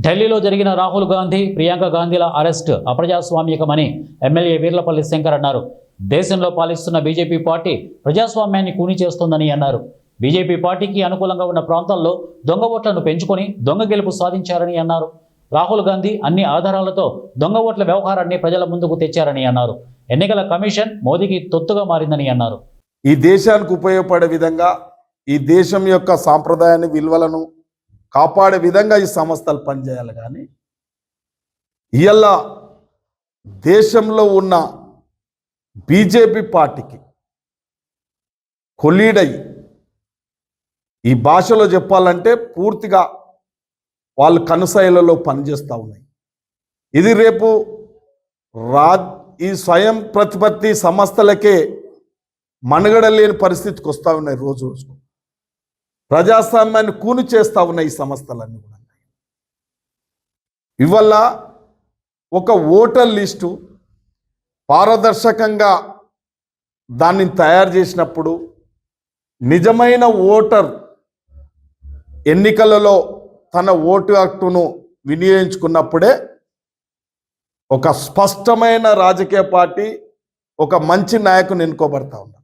ఢిల్లీలో జరిగిన Rahul Gandhi, Priyanka గాంధీల arrest అప్రజాస్వామికమని MLA Veerlapalli Shankar అన్నారు. దేశంలో పాలిస్తున్న బీజేపీ పార్టీ ప్రజాస్వామ్యాన్ని కూని చేస్తోందని అన్నారు. బీజేపీ పార్టీకి అనుకూలంగా ఉన్న ప్రాంతాల్లో దొంగ ఓట్లను పెంచుకొని దొంగ గెలుపు సాధించారని అన్నారు. రాహుల్ గాంధీ అన్ని ఆధారాలతో దొంగ ఓట్ల వ్యవహారాన్ని ప్రజల ముందుకు తెచ్చారని అన్నారు. ఎన్నికల కమిషన్ మోదీకి తొత్తుగా మారిందని అన్నారు. ఈ దేశానికి ఉపయోగపడే విధంగా, ఈ దేశం యొక్క సాంప్రదాయాన్ని, విలువలను కాపాడే విధంగా ఈ సంస్థలు పనిచేయాలి. కానీ ఇవాళ దేశంలో ఉన్న బీజేపీ పార్టీకి కొలీడై, ఈ భాషలో చెప్పాలంటే పూర్తిగా వాళ్ళు కనుసైలలో పనిచేస్తూ ఉన్నాయి. ఇది రేపు ఈ స్వయం ప్రతిపత్తి సంస్థలకే మనుగడ లేని పరిస్థితికి వస్తూ ఉన్నాయి. రోజు రోజుకు ప్రజాస్వామ్యాన్ని కూని చేస్తూ ఉన్నాయి ఈ సంస్థలన్నీ కూడా. ఇవల్ల ఒక ఓటర్ లిస్టు పారదర్శకంగా దాన్ని తయారు చేసినప్పుడు, నిజమైన ఓటర్ ఎన్నికలలో తన ఓటు హక్కును వినియోగించుకున్నప్పుడే ఒక స్పష్టమైన రాజకీయ పార్టీ, ఒక మంచి నాయకుని ఎన్నుకోబడతా ఉంది.